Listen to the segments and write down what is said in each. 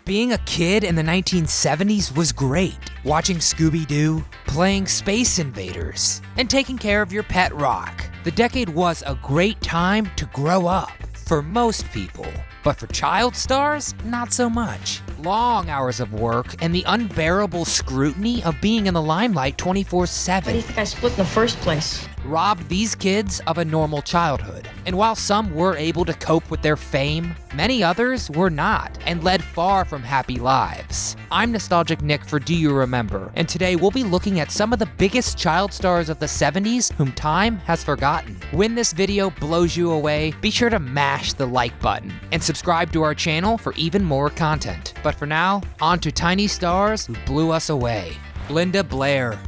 Being a kid in the 1970s was great. Watching Scooby-Doo, playing Space Invaders, and taking care of your pet rock. The decade was a great time to grow up, for most people. But for child stars, not so much. Long hours of work and the unbearable scrutiny of being in the limelight 24/7. Why do you think I split in the first place? Robbed these kids of a normal childhood. And while some were able to cope with their fame, many others were not and led far from happy lives. I'm Nostalgic Nick for Do You Remember, and today we'll be looking at some of the biggest child stars of the 70s whom time has forgotten. When this video blows you away, be sure to mash the like button and subscribe to our channel for even more content. But for now, on to tiny stars who blew us away. Linda Blair.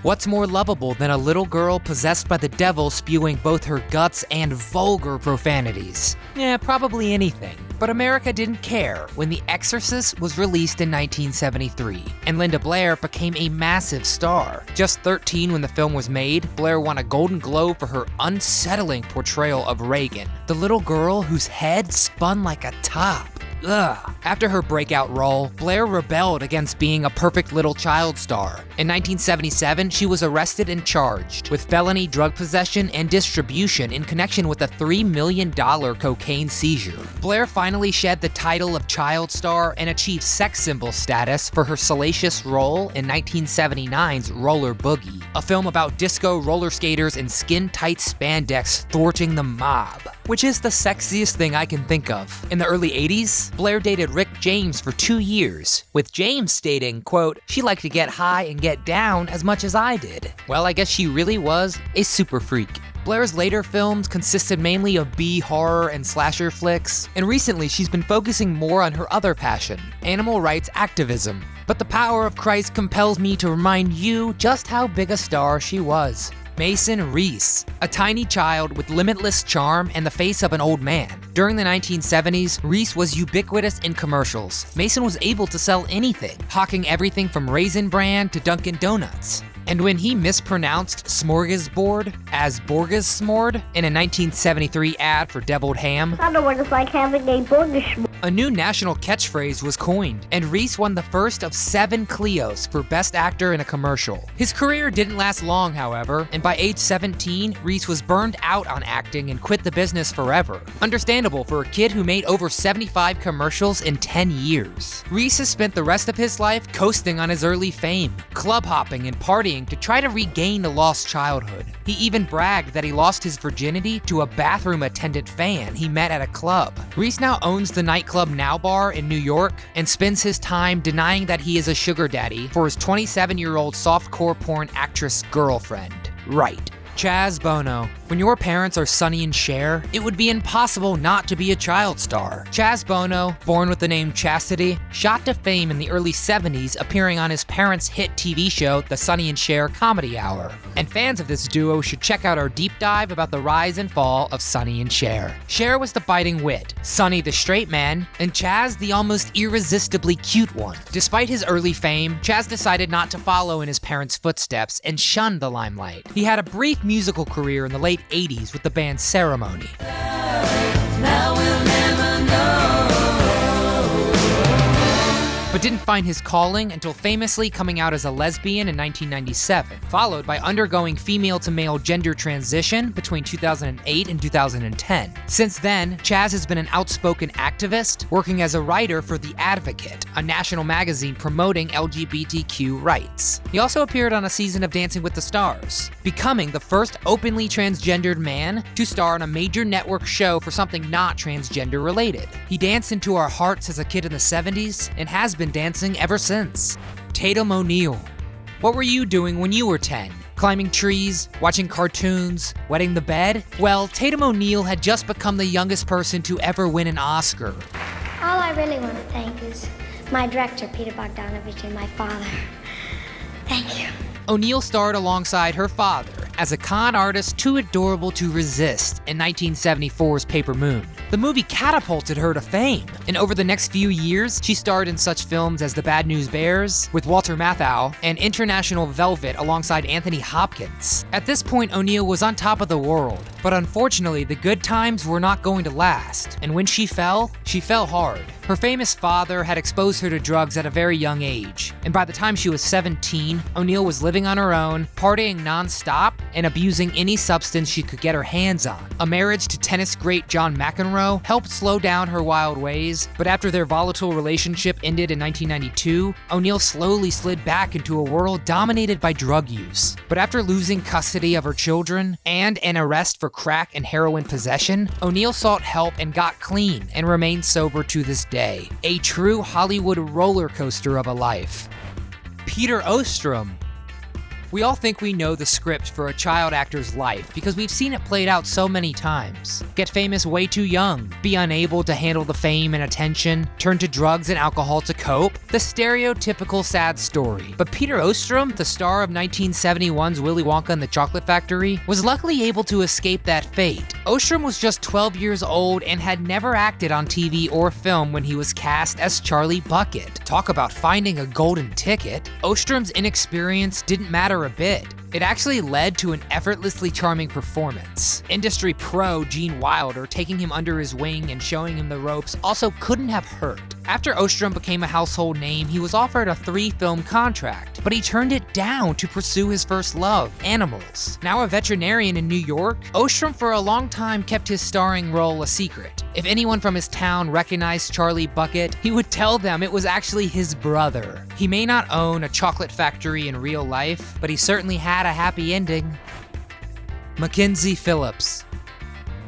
What's more lovable than a little girl possessed by the devil spewing both her guts and vulgar profanities? Yeah, probably anything. But America didn't care when The Exorcist was released in 1973, and Linda Blair became a massive star. Just 13 when the film was made, Blair won a Golden Globe for her unsettling portrayal of Reagan, the little girl whose head spun like a top. Ugh. After her breakout role, Blair rebelled against being a perfect little child star. In 1977, she was arrested and charged with felony drug possession and distribution in connection with a $3 million cocaine seizure. Blair finally shed the title of child star and achieved sex symbol status for her salacious role in 1979's Roller Boogie, a film about disco roller skaters in skin-tight spandex thwarting the mob, which is the sexiest thing I can think of. In the early 80s, Blair dated Rick James for 2 years, with James stating, quote, "She liked to get high and get down as much as I did." Well, I guess she really was a super freak. Blair's later films consisted mainly of B-horror and slasher flicks, and recently she's been focusing more on her other passion, animal rights activism. But the power of Christ compels me to remind you just how big a star she was. Mason Reese, a tiny child with limitless charm and the face of an old man. During the 1970s, Reese was ubiquitous in commercials. Mason was able to sell anything, hawking everything from Raisin Bran to Dunkin' Donuts. And when he mispronounced smorgasbord as Borgasmord in a 1973 ad for deviled ham, I know what it's like having a Borgasmord. a new national catchphrase was coined, and Reese won the first of 7 Clios for Best Actor in a Commercial. His career didn't last long, however, and by age 17, Reese was burned out on acting and quit the business forever. Understandable for a kid who made over 75 commercials in 10 years. Reese has spent the rest of his life coasting on his early fame, club hopping and partying to try to regain a lost childhood. He even bragged that he lost his virginity to a bathroom attendant fan he met at a club. Reese now owns the nightclub Now Bar in New York and spends his time denying that he is a sugar daddy for his 27-year-old softcore porn actress girlfriend. Right. Chaz Bono. When your parents are Sonny and Cher, it would be impossible not to be a child star. Chaz Bono, born with the name Chastity, shot to fame in the early 70s appearing on his parents' hit TV show, The Sonny and Cher Comedy Hour. And fans of this duo should check out our deep dive about the rise and fall of Sonny and Cher. Cher was the biting wit, Sonny the straight man, and Chaz the almost irresistibly cute one. Despite his early fame, Chaz decided not to follow in his parents' footsteps and shunned the limelight. He had a brief musical career in the late 80s with the band Ceremony. Now we'll never know. But didn't find his calling until famously coming out as a lesbian in 1997, followed by undergoing female-to-male gender transition between 2008 and 2010. Since then, Chaz has been an outspoken activist, working as a writer for The Advocate, a national magazine promoting LGBTQ rights. He also appeared on a season of Dancing with the Stars, becoming the first openly transgendered man to star on a major network show for something not transgender related. He danced into our hearts as a kid in the 70s and has been dancing ever since. Tatum ONeill. What were you doing when you were 10? Climbing trees, watching cartoons, wetting the bed? Well, Tatum ONeill had just become the youngest person to ever win an Oscar. All I really want to thank is my director, Peter Bogdanovich, and my father. Thank you. ONeill starred alongside her father as a con artist too adorable to resist in 1974's Paper Moon. The movie catapulted her to fame, and over the next few years, she starred in such films as The Bad News Bears with Walter Matthau and International Velvet alongside Anthony Hopkins. At this point, ONeill was on top of the world, but unfortunately, the good times were not going to last, and when she fell hard. Her famous father had exposed her to drugs at a very young age, and by the time she was 17, ONeill was living on her own, partying non-stop, and abusing any substance she could get her hands on. A marriage to tennis great John McEnroe helped slow down her wild ways, but after their volatile relationship ended in 1992, ONeill slowly slid back into a world dominated by drug use. But after losing custody of her children and an arrest for crack and heroin possession, ONeill sought help and got clean and remains sober to this day. A true Hollywood roller coaster of a life. Peter Ostrom. We all think we know the script for a child actor's life because we've seen it played out so many times. Get famous way too young, be unable to handle the fame and attention, turn to drugs and alcohol to cope. The stereotypical sad story. But Peter Ostrom, the star of 1971's Willy Wonka and the Chocolate Factory, was luckily able to escape that fate. Ostrom was just 12 years old and had never acted on TV or film when he was cast as Charlie Bucket. Talk about finding a golden ticket. Ostrom's inexperience didn't matter a bit. It actually led to an effortlessly charming performance. Industry pro Gene Wilder taking him under his wing and showing him the ropes also couldn't have hurt. After Ostrom became a household name, he was offered a 3-film contract, but he turned it down to pursue his first love, animals. Now a veterinarian in New York, Ostrom for a long time kept his starring role a secret. If anyone from his town recognized Charlie Bucket, he would tell them it was actually his brother. He may not own a chocolate factory in real life, but he certainly had a happy ending. Mackenzie Phillips.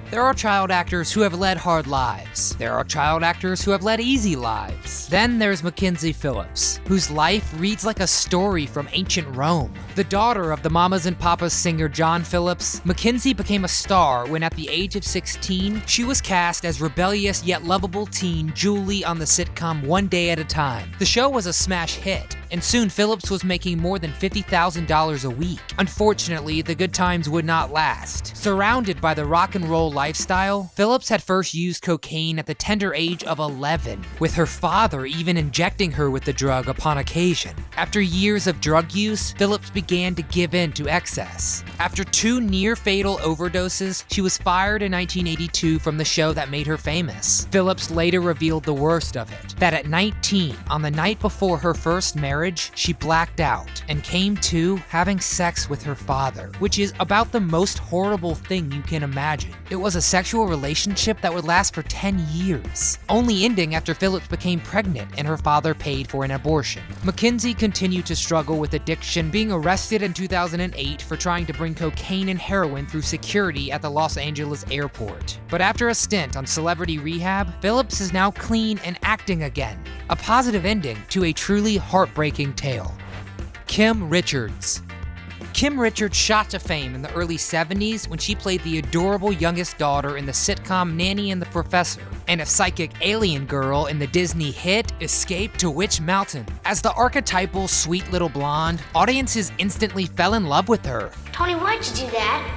There are child actors who have led hard lives. There are child actors who have led easy lives. Then there's Mackenzie Phillips, whose life reads like a story from ancient Rome. The daughter of the Mamas and Papas singer John Phillips, Mackenzie became a star when at the age of 16, she was cast as rebellious yet lovable teen Julie on the sitcom One Day at a Time. The show was a smash hit, and soon Phillips was making more than $50,000 a week. Unfortunately, the good times would not last. Surrounded by the rock and roll lifestyle, Phillips had first used cocaine at the tender age of 11, with her father even injecting her with the drug upon occasion. After years of drug use, Phillips began to give in to excess. After 2 near-fatal overdoses, she was fired in 1982 from the show that made her famous. Phillips later revealed the worst of it, that at 19, on the night before her first marriage, she blacked out and came to having sex with her father, which is about the most horrible thing you can imagine. It was a sexual relationship that would last for 10 years, only ending after Phillips became pregnant and her father paid for an abortion. Mackenzie continued to struggle with addiction, being arrested in 2008 for trying to bring cocaine and heroin through security at the Los Angeles airport. But after a stint on celebrity rehab, Phillips is now clean and acting again. A positive ending to a truly heartbreaking tale. Kim Richards. Kim Richards shot to fame in the early 70s when she played the adorable youngest daughter in the sitcom Nanny and the Professor, and a psychic alien girl in the Disney hit Escape to Witch Mountain. As the archetypal sweet little blonde, audiences instantly fell in love with her. Tony, why'd you do that?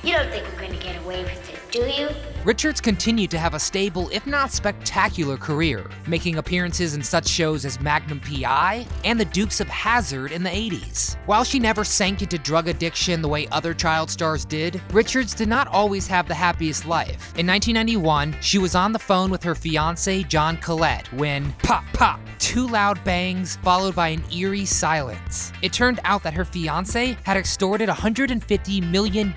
You don't think we're going to get away with it, do you? Richards continued to have a stable, if not spectacular, career, making appearances in such shows as Magnum P.I. and The Dukes of Hazzard in the 80s. While she never sank into drug addiction the way other child stars did, Richards did not always have the happiest life. In 1991, she was on the phone with her fiancé John Collette when pop, pop, 2 loud bangs followed by an eerie silence. It turned out that her fiancé had extorted $150 million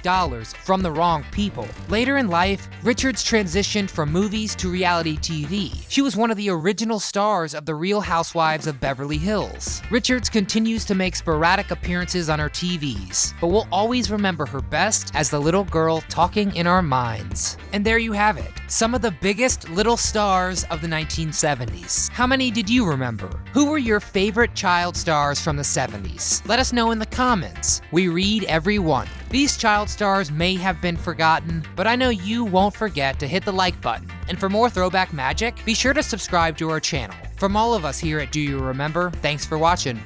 from the wrong people. Later in life, Richards transitioned from movies to reality TV. She was one of the original stars of The Real Housewives of Beverly Hills. Richards continues to make sporadic appearances on her TVs, but we'll always remember her best as the little girl talking in our minds. And there you have it, some of the biggest little stars of the 1970s. How many did you remember? Who were your favorite child stars from the 70s? Let us know in the comments. We read every one. These child stars may have been forgotten, but I know you won't forget to hit the like button. And for more throwback magic, be sure to subscribe to our channel. From all of us here at Do You Remember, thanks for watching.